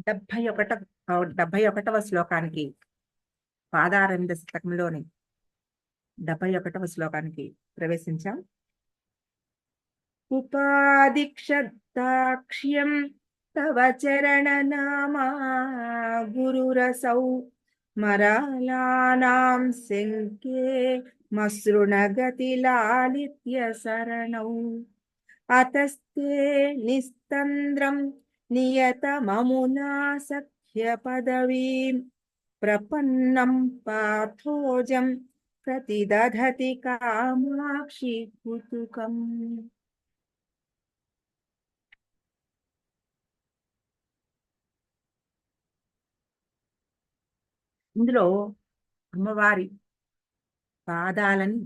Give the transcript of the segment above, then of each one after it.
71 71వ శ్లోకానికి, పాదారవింద శతకంలోని 71వ శ్లోకానికి ప్రవేశించాం. ఉపాదిక్షదాక్ష్యం తవ చరణనామా గురురసౌ మరాళానాం శంకే మసృణగతి లాలిత్య శరణౌ అతస్తే నిస్తంద్రం నియతమమునా సఖ్య పదవీం ప్రపన్నం పార్థోజం ప్రతిదధతి కామాక్షి కుతుకం. ఇందులో అమ్మవారి పాదాలని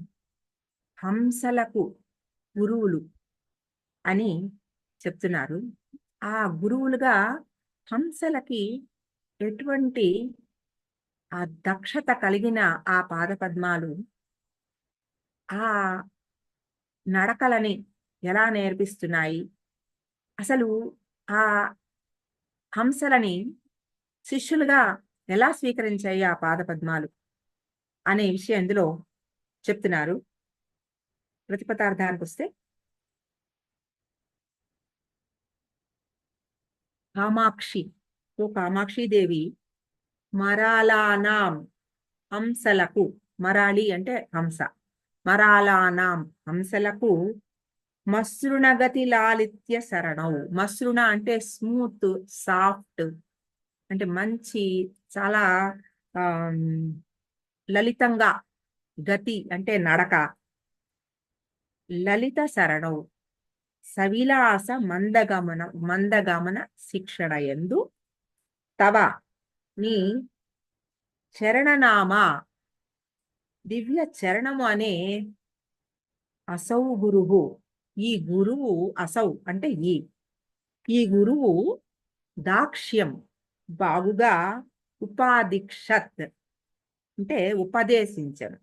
హంసలకు గురువులు అని చెప్తున్నారు. ఆ గురువులుగా హంసలకి ఎటువంటి ఆ దక్షత కలిగిన ఆ పాదపద్మాలు ఆ నడకలని ఎలా నేర్పిస్తున్నాయి, అసలు ఆ హంసలని శిష్యులుగా ఎలా స్వీకరించాయి ఆ పాదపద్మాలు అనే విషయం ఇందులో చెప్తున్నారు. ప్రతిపదార్థానికి వస్తే, కామాక్షి, ఓ కామాక్షిదేవి, మరాళానాం హంసలకు, మరాళి అంటే హంస, మరాళానాం హంసలకు మసృణగతి లాలిత్య శరణౌ. మసృణ అంటే స్మూత్, సాఫ్ట్, అంటే మంచి, చాలా లలితంగా, గతి అంటే నడక, లలిత శరణౌ సవిలాస మందగమన శిక్షణ యందు తవ నీ చరణనామా దివ్య చరణము అనే అసౌ గురువు, ఈ గురువు, అసౌ అంటే ఈ గురువు దాక్ష్యం బాగుగా, ఉపాదిక్షత్ అంటే ఉపదేశించను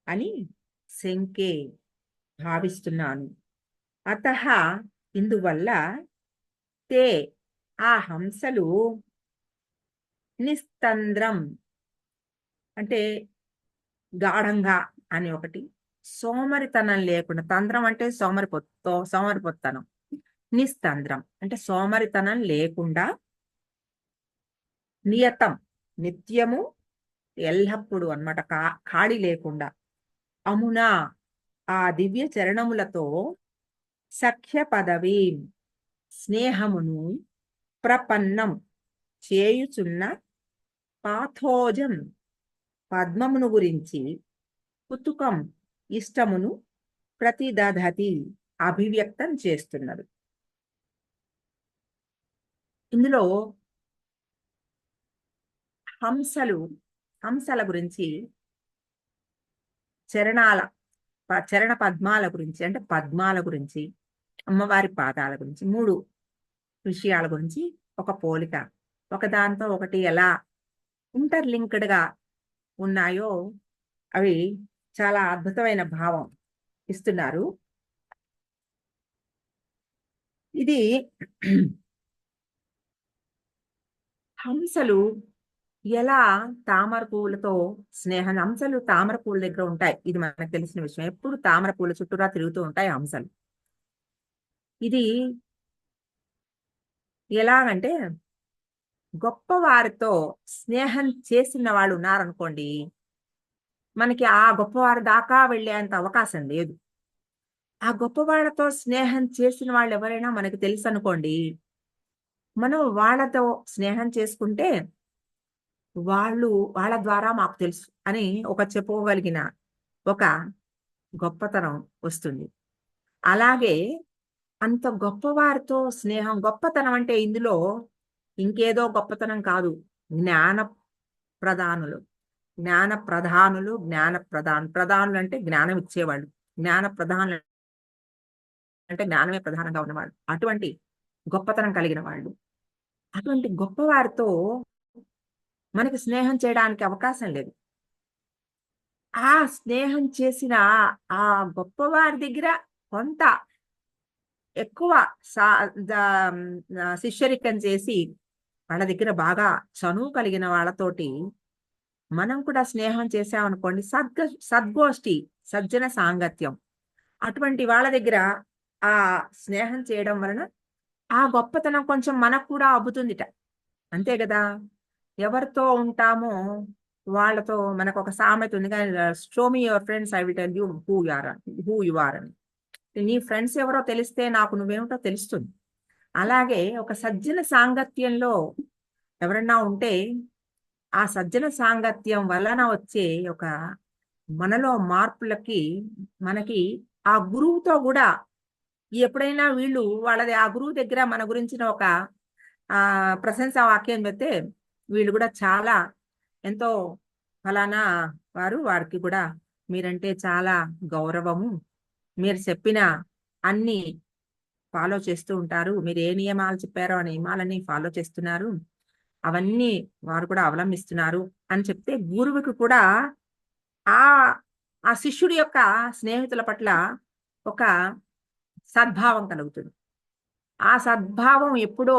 అని శంకే భావిస్తున్నాను. అతః ఇందువల్ల తే ఆ హంసలు నిస్తంద్రం అంటే గాఢంగా అని ఒకటి, సోమరితనం లేకుండా, తంద్రం అంటే సోమరిపోతనం, నిస్తంద్రం అంటే సోమరితనం లేకుండా, నియతం నిత్యము, ఎల్లప్పుడూ అన్నమాట, ఖాళీ లేకుండా, అమునా ఆ దివ్య చరణములతో, సఖ్య పదవి స్నేహమును, ప్రపన్నం చేయుచున్న, పాథోజం పద్మమును గురించి, కుతుకం ఇష్టమును, ప్రతిదధతి అభివ్యక్తం చేస్తున్నారు. ఇందులో హంసల గురించి, చరణ పద్మాల గురించి అంటే పద్మాల గురించి, అమ్మవారి పాదాల గురించి, 3 విషయాల గురించి ఒక పోలిక, ఒకదాంతో ఒకటి ఎలా ఇంటర్లింక్డ్గా ఉన్నాయో అవి చాలా అద్భుతమైన భావం ఇస్తున్నారు. ఇది హంసలు ఎలా తామర పువ్వులతో స్నేహం, హంసలు తామర పువ్వుల దగ్గర ఉంటాయి, ఇది మనకు తెలిసిన విషయం. ఎప్పుడు తామర పువ్వుల చుట్టూరా తిరుగుతూ ఉంటాయి హంసలు. ఇది ఎలాగంటే, గొప్ప వారితో స్నేహం చేసిన వాళ్ళు ఉన్నారనుకోండి, మనకి ఆ గొప్పవారి దాకా వెళ్ళేంత అవకాశం లేదు. ఆ గొప్పవాళ్ళతో స్నేహం చేసిన వాళ్ళు ఎవరైనా మనకి తెలుసు అనుకోండి, మనం వాళ్ళతో స్నేహం చేసుకుంటే వాళ్ళ ద్వారా మాకు తెలుసు అని చెప్పుకోగలిగిన ఒక గొప్పతనం వస్తుంది. అలాగే అంత గొప్పవారితో స్నేహం, గొప్పతనం అంటే ఇందులో ఇంకేదో గొప్పతనం కాదు, జ్ఞాన ప్రధానులు ప్రధానులు అంటే జ్ఞానం ఇచ్చేవాళ్ళు, జ్ఞాన ప్రధానులు అంటే జ్ఞానమే ప్రధానంగా ఉన్నవాళ్ళు, అటువంటి గొప్పతనం కలిగిన వాళ్ళు. అటువంటి గొప్పవారితో మనకి స్నేహం చేయడానికి అవకాశం లేదు. ఆ స్నేహం చేసిన ఆ గొప్పవారి దగ్గర కొంత ఎక్కువ శిష్యరికం చేసి వాళ్ళ దగ్గర బాగా చనువు కలిగిన వాళ్ళతోటి మనం కూడా స్నేహం చేసామనుకోండి, సద్గోష్ఠి, సజ్జన సాంగత్యం, అటువంటి వాళ్ళ దగ్గర ఆ స్నేహం చేయడం వలన ఆ గొప్పతనం కొంచెం మనకు కూడా అబ్బుతుందిట. అంతే కదా! ఎవరితో ఉంటామో వాళ్ళతో మనకు ఒక సామెత ఉంది కానీ, show me your friends I will tell you who you are అని. నీ ఫ్రెండ్స్ ఎవరో తెలిస్తే నాకు నువ్వేమిటో తెలుస్తుంది. అలాగే ఒక సజ్జన సాంగత్యంలో ఎవరన్నా ఉంటే, ఆ సజ్జన సాంగత్యం వలన వచ్చే ఒక మనలో మార్పులకి మనకి ఆ గురువుతో కూడా ఎప్పుడైనా వీళ్ళు వాళ్ళది ఆ గురువు దగ్గర మన గురించిన ఒక ప్రశంసా వాక్యం పెడితే వీళ్ళు కూడా చాలా ఎంతో ఫలానా వారికి కూడా మీరంటే చాలా గౌరవము, మీరు చెప్పిన అన్ని ఫాలో చేస్తూ ఉంటారు, మీరు ఏ నియమాలు చెప్పారో ఆ నియమాలన్నీ ఫాలో చేస్తున్నారు, అవన్నీ వారు కూడా అవలంబిస్తున్నారు అని చెప్తే గురువుకి కూడా ఆ ఆ శిష్యుడి యొక్క స్నేహితుల పట్ల ఒక సద్భావం కలుగుతుంది. ఆ సద్భావం ఎప్పుడో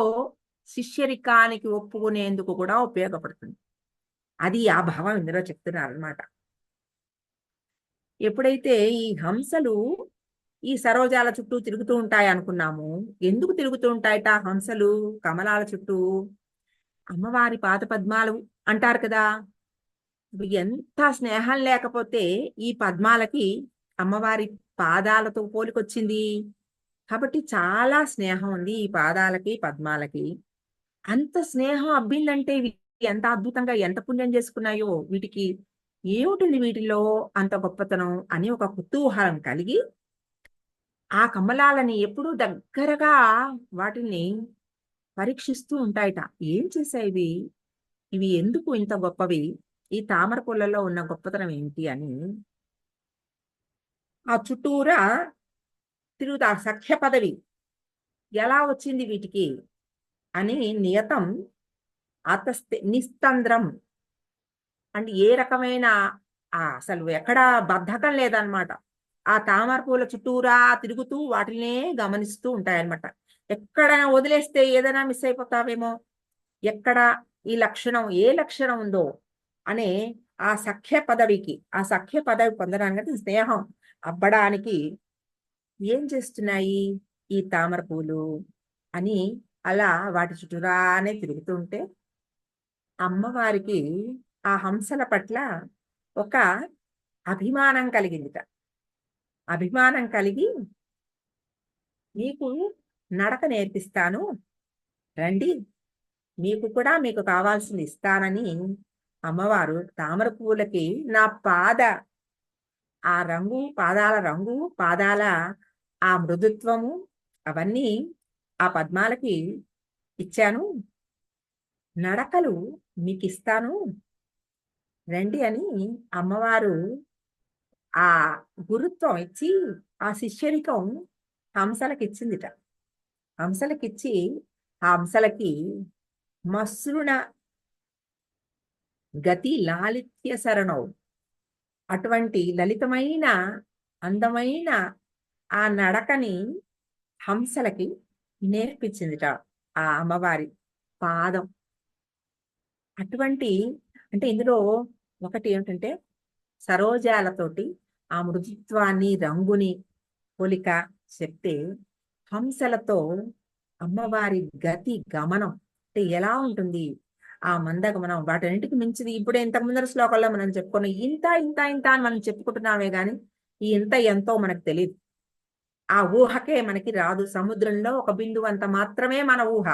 శిష్యరికానికి ఒప్పుకునేందుకు కూడా ఉపయోగపడుతుంది. అది ఆ భావం ఇందులో చెప్తున్నారు అనమాట. ఎప్పుడైతే ఈ హంసలు ఈ సరోజాల చుట్టూ తిరుగుతూ ఉంటాయి అనుకున్నాము, ఎందుకు తిరుగుతూ ఉంటాయట హంసలు కమలాల చుట్టూ? అమ్మవారి పాద పద్మాలు అంటారు కదా. ఎంత స్నేహం లేకపోతే ఈ పద్మాలకి అమ్మవారి పాదాలతో పోలికొచ్చింది. కాబట్టి చాలా స్నేహం ఉంది ఈ పాదాలకి పద్మాలకి. అంత స్నేహం అబ్బిందంటే ఇవి ఎంత అద్భుతంగా ఎంత పుణ్యం చేసుకున్నాయో వీటికి, ఏమిటింది వీటిలో అంత గొప్పతనం అని ఒక కుతూహలం కలిగి ఆ కమలాలని ఎప్పుడూ దగ్గరగా వాటిని పరీక్షిస్తూ ఉంటాయట. ఏం చేశాయి ఇవి? ఇవి ఎందుకు ఇంత గొప్పవి? ఈ తామర పూలలో ఉన్న గొప్పతనం ఏంటి అని ఆ చుట్టూరా తిరుగుతా సఖ్య పదవి ఎలా వచ్చింది వీటికి అని నియతం నిస్తంద్రం అంటే ఏ రకమైన అసలు ఎక్కడా బద్ధకం లేదనమాట. ఆ తామర పూల చుట్టూరా తిరుగుతూ వాటినే గమనిస్తూ ఉంటాయన్నమాట. ఎక్కడైనా వదిలేస్తే ఏదైనా మిస్ అయిపోతావేమో, ఎక్కడ ఈ లక్షణం ఏ లక్షణం ఉందో అనే ఆ సఖ్య పదవి పొందడానికి స్నేహం అబ్బడానికి ఏం చేస్తున్నాయి ఈ తామర పూలు అని అలా వాటి చుట్టూరానే తిరుగుతుంటే అమ్మవారికి ఆ హంసల పట్ల ఒక అభిమానం కలిగిందిట. అభిమానం కలిగి మీకు నడక నేర్పిస్తాను, రండి, మీకు కూడా మీకు కావాల్సింది ఇస్తానని అమ్మవారు తామర పువ్వులకి ఆ రంగు, పాదాల రంగు, పాదాల ఆ మృదుత్వము అవన్నీ ఆ పద్మాలకి ఇచ్చాను, నడకలు మీకు ఇస్తాను, రండి అని అమ్మవారు ఆ గురుత్వం ఇచ్చి ఆ శిష్యరికం హంసలకి ఇచ్చిందిట. హంసలకిచ్చి ఆ హంసలకి మసృణ గతి లాలిత్య శరణం, అటువంటి లలితమైన అందమైన ఆ నడకని హంసలకి నేర్పించిందిట ఆ అమ్మవారి పాదం. అటువంటి అంటే ఇందులో ఒకటి ఏమిటంటే సరోజాలతోటి ఆ మృదుత్వాన్ని రంగుని పోలిక చెప్తే, హంసలతో అమ్మవారి గతి గమనం అంటే ఎలా ఉంటుంది ఆ మందగమనం, వాటన్నిటికి మించింది. ఇప్పుడు ఇంతకు ముందర శ్లోకంలో మనం చెప్పుకున్నాం, ఇంత ఇంత ఇంత అని మనం చెప్పుకుంటున్నామే గాని ఈ ఇంత ఎంతో మనకు తెలియదు. ఆ ఊహకే మనకి రాదు. సముద్రంలో ఒక బిందువు అంత మాత్రమే మన ఊహ.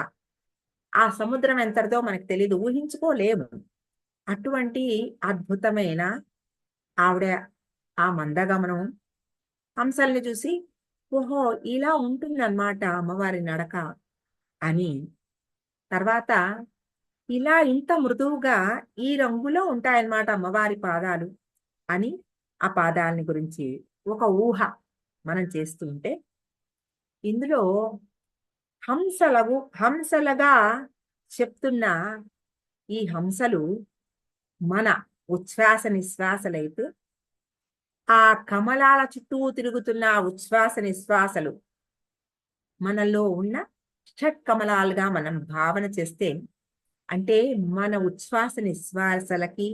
ఆ సముద్రం ఎంతటిదో మనకు తెలియదు, ఊహించుకోలేము. అటువంటి అద్భుతమైన ఆవిడ ఆ మందగమనం హంసల్ని చూసి, ఓహో ఇలా ఉంటుందన్నమాట అమ్మవారి నడక అని, తర్వాత ఇలా ఇంత మృదువుగా ఈ రంగులో ఉంటాయన్నమాట అమ్మవారి పాదాలు అని ఆ పాదాలని గురించి ఒక ఊహ మనం చేస్తుంటే, ఇందులో హంసలుగా చెప్తున్న ఈ హంసలు మన ఉచ్ఛ్వాస నిశ్వాసలైతే ఆ కమలాల చుట్టూ తిరుగుతున్న ఉచ్ఛ్వాస నిశ్వాసలు మనలో ఉన్న షట్ కమలాలుగా మనం భావన చేస్తే అంటే మన ఉచ్ఛ్వాస నిశ్వాసలకి,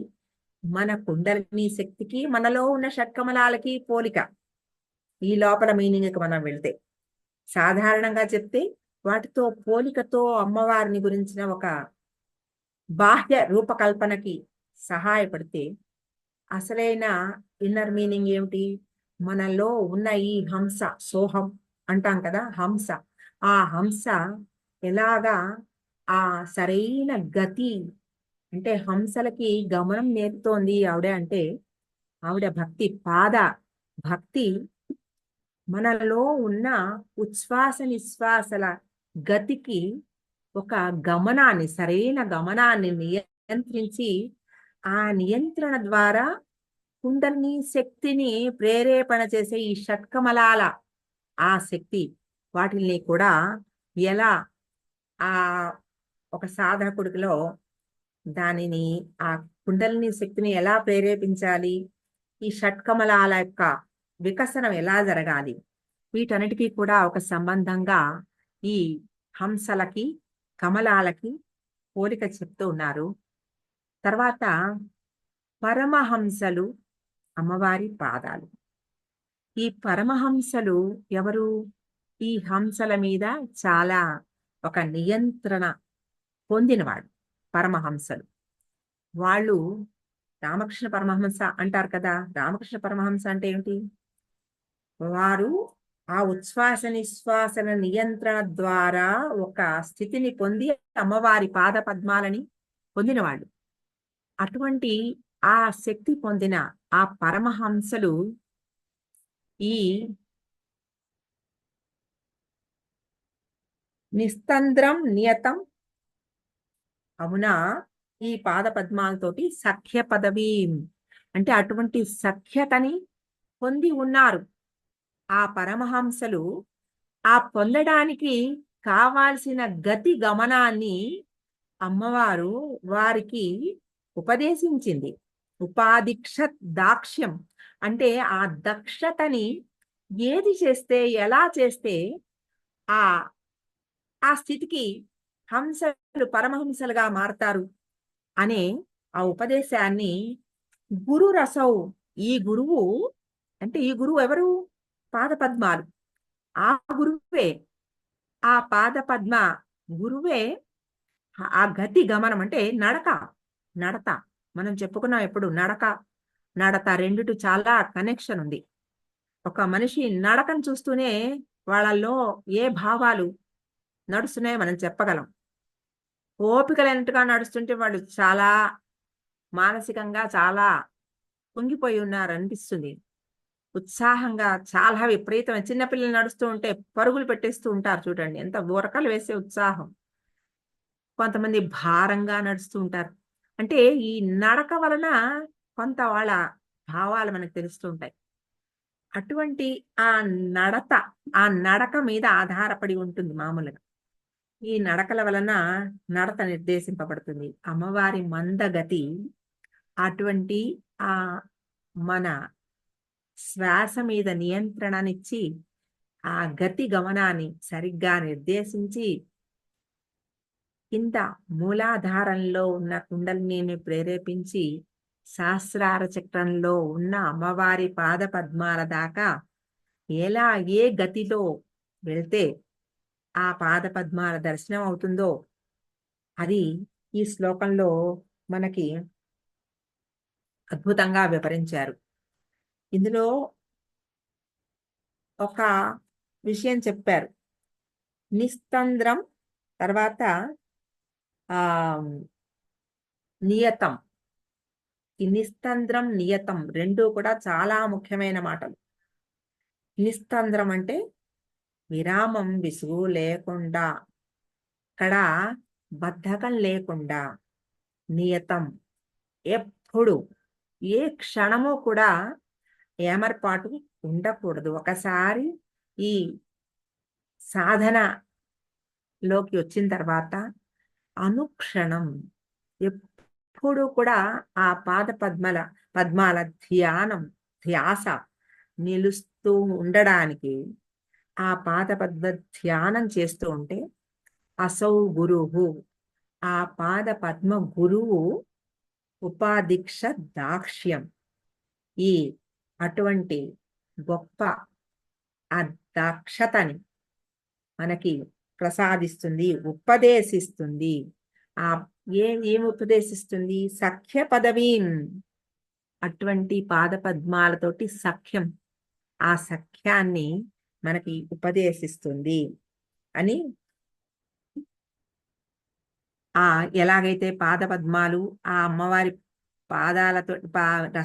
మన కుండలిని శక్తికి, మనలో ఉన్న షట్కమలాలకి పోలిక. ఈ లోపల మీనింగ్కి మనం వెళ్తే సాధారణంగా చెప్తే వాటితో పోలికతో అమ్మవారిని గురించిన ఒక బాహ్య రూపకల్పనకి సహాయపడితే అసలైన ఇన్నర్ మీనింగ్ ఏమిటి? మనలో ఉన్న ఈ హంస, సోహం అంటాం కదా, హంస. ఆ హంస ఎలాగా ఆ సరైన గతి, అంటే హంసలకి గమనం నేర్పుతోంది ఆవిడ. అంటే ఆవిడ భక్తి భక్తి మనలో ఉన్న ఉచ్ఛ్వాస నిశ్వాసల గతికి ఒక గమనాన్ని, సరైన గమనాన్ని నియంత్రించి ఆ నియంత్రణ ద్వారా కుండలిని శక్తిని ప్రేరేపణ చేసే ఈ షట్కమలాల ఆ శక్తి, వాటిల్ని కూడా ఎలా ఆ ఒక సాధకుడిలో దానిని, ఆ కుండలిని శక్తిని ఎలా ప్రేరేపించాలి, ఈ షట్కమలాల యొక్క వికసనం ఎలా జరగాలి, వీటన్నిటికీ కూడా ఒక సంబంధంగా ఈ హంసలకి, కమలాలకి పోలిక చెప్తూ ఉన్నారు. తర్వాత పరమహంసలు, అమ్మవారి పాదాలు. ఈ పరమహంసలు ఎవరు? ఈ హంసల మీద చాలా ఒక నియంత్రణ పొందినవాడు పరమహంసలు. వాళ్ళు రామకృష్ణ పరమహంస అంటారు కదా. రామకృష్ణ పరమహంస అంటే ఏమిటి? వారు ఆ ఉచ్ఛ్వాస నిశ్వాసన నియంత్రణ ద్వారా ఒక స్థితిని పొంది అమ్మవారి పాద పద్మాలని పొందినవాళ్ళు. అటువంటి ఆ శక్తి పొందిన ఆ పరమహంసలు ఈ నిస్తంద్రం నియతం అవునా, ఈ పాద పద్మాలతోటి సఖ్య పదవి, అంటే అటువంటి సఖ్యతని పొంది ఉన్నారు ఆ పరమహంసలు. ఆ పొందడానికి కావాల్సిన గతి గమనాన్ని అమ్మవారు వారికి ఉపదేశించింది. ఉపాధిక్ష దాక్ష్యం అంటే ఆ దక్షతని ఏది చేస్తే, ఎలా చేస్తే ఆ ఆ స్థితికి హంసలు పరమహంసలుగా మారతారు అనే ఆ ఉపదేశాన్ని గురు రసౌ, ఈ గురువు, అంటే ఈ గురువు ఎవరు? పాద పద్మాలు. ఆ గురువే, ఆ పాద పద్మ గురువే ఆ గతి గమనం, అంటే నడక, నడత. మనం చెప్పుకున్నాం ఎప్పుడు నడక, నడత రెండిటి చాలా కనెక్షన్ ఉంది. ఒక మనిషి నడకను చూస్తూనే వాళ్ళల్లో ఏ భావాలు నడుస్తున్నాయో మనం చెప్పగలం. ఓపిక లేనట్టుగా నడుస్తుంటే వాళ్ళు చాలా మానసికంగా చాలా కుంగిపోయి ఉన్నారు అనిపిస్తుంది. ఉత్సాహంగా చాలా విపరీతమైన చిన్నపిల్లలు నడుస్తూ ఉంటే పరుగులు పెట్టేస్తూ ఉంటారు చూడండి, ఎంత ఉరకలు వేసే ఉత్సాహం. కొంతమంది భారంగా నడుస్తూ ఉంటారు. అంటే ఈ నడక వలన కొంత వాళ్ళ భావాలు మనకు తెలుస్తూ ఉంటాయి. అటువంటి ఆ నడత, ఆ నడక మీద ఆధారపడి ఉంటుంది మామూలుగా. ఈ నడకల వలన నడత నిర్దేశింపబడుతుంది. అమ్మవారి మందగతి అటువంటి ఆ మన శ్వాస మీద నియంత్రణనిచ్చి ఆ గతి గమనాన్ని సరిగ్గా నిర్దేశించి కింద మూలాధారంలో ఉన్న కుండలిని ప్రేరేపించి సహస్రార చక్రంలో ఉన్న అమ్మవారి పాద పద్మాల దాకా ఎలా, ఏ గతిలో వెళ్తే ఆ పాద పద్మాల దర్శనం అవుతుందో అది ఈ శ్లోకంలో మనకి అద్భుతంగా వివరించారు. ఇందులో ఒక విషయం చెప్పారు. నిస్తంద్రం, తర్వాత ఆ నియతం. ఈ నిస్తంద్రం, నియతం రెండు కూడా చాలా ముఖ్యమైన మాటలు. నిస్తంద్రం అంటే విరామం, విసుగు లేకుండా, అక్కడ బద్ధకం లేకుండా, నియతం ఎప్పుడు ఏ క్షణము కూడా ఏమరపాటు ఉండకూడదు. ఒకసారి ఈ సాధనలోకి వచ్చిన తర్వాత అనుక్షణం ఎప్పుడు కూడా ఆ పాద పద్మాల ధ్యానం, ధ్యాస నిలుస్తూ ఉండడానికి, ఆ పాద పద్మ ధ్యానం చేస్తూ ఉంటే అసౌ గురువు, ఆ పాద పద్మ గురువు ఉపాదీక్ష దాక్ష్యం, ఈ అటువంటి గొప్ప ఆ దక్షతని మనకి ప్రసాదిస్తుంది, ఉపదేశిస్తుంది. ఆ ఏం ఉపదేశిస్తుంది? సఖ్య పదవీం, అటువంటి పాద పద్మాలతోటి సఖ్యం, ఆ సఖ్యాన్ని మనకి ఉపదేశిస్తుంది అని. ఆ ఎలాగైతే పాద పద్మాలు ఆ అమ్మవారి పాదాలతో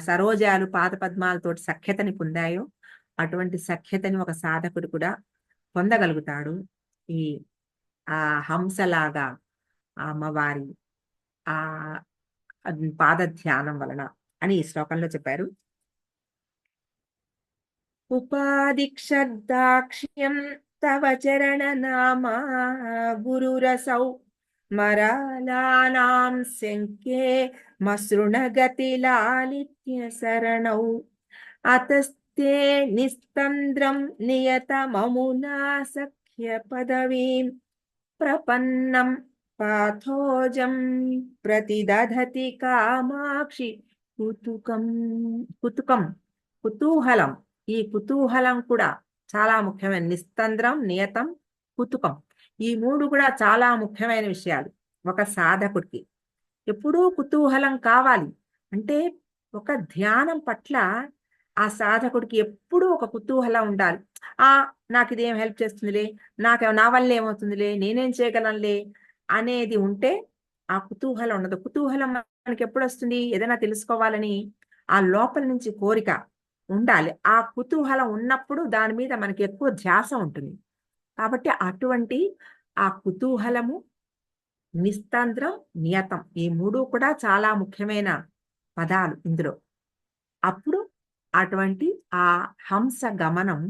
సరోజాలు పాద పద్మాలతోటి సఖ్యతని పొందాయో, అటువంటి సఖ్యతని ఒక సాధకుడు కూడా పొందగలుగుతాడు. ఈ ఆ హంసలాగా ఆ అమ్మవారి ఆ పాద ధ్యానం వలన అని ఈ శ్లోకంలో చెప్పారు. ఉపాదిక్షద్దాక్ష్యం తవ చరణ నామా గురురసౌ మరాలానాం శంకే మసృణగతి లాలిత్య శరణౌ అతస్తే నిస్తంద్రం నియతమమునా సఖ్య పదవీం ప్రపన్నం పాథోజం ప్రతిదధతి కామాక్షి కుతుకం. కుతుకం కుతూహలం, ఈ కుతూహలం కూడా చాలా ముఖ్యమైన. నిస్తంద్రం, నియతం, కుతుకం, ఈ మూడు కూడా చాలా ముఖ్యమైన విషయాలు ఒక సాధకుడికి. ఎప్పుడూ కుతూహలం కావాలి. అంటే ఒక ధ్యానం పట్ల ఆ సాధకుడికి ఎప్పుడూ ఒక కుతూహలం ఉండాలి. ఆ నాకు ఇదేం హెల్ప్ చేస్తుందిలే, నా వల్ల ఏమవుతుందిలే, నేనేం చేయగలనులే అనేది ఉంటే ఆ కుతూహలం ఉండదు. కుతూహలం మనకి ఎప్పుడు వస్తుంది? ఏదైనా తెలుసుకోవాలని ఆ లోపల నుంచి కోరిక ఉండాలి. ఆ కుతూహలం ఉన్నప్పుడు దాని మీద మనకి ఎక్కువ ధ్యాస ఉంటుంది. కాబట్టి అటువంటి ఆ కుతూహలము, నిస్తంద్రం, నియతం, ఈ మూడు కూడా చాలా ముఖ్యమైన పదాలు ఇందులో. అప్పుడు అటువంటి ఆ హంస గమనం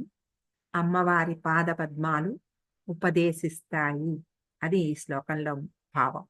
అమ్మవారి పాద పద్మాలు ఉపదేశిస్తాయి. అది ఈ శ్లోకంలో భావం.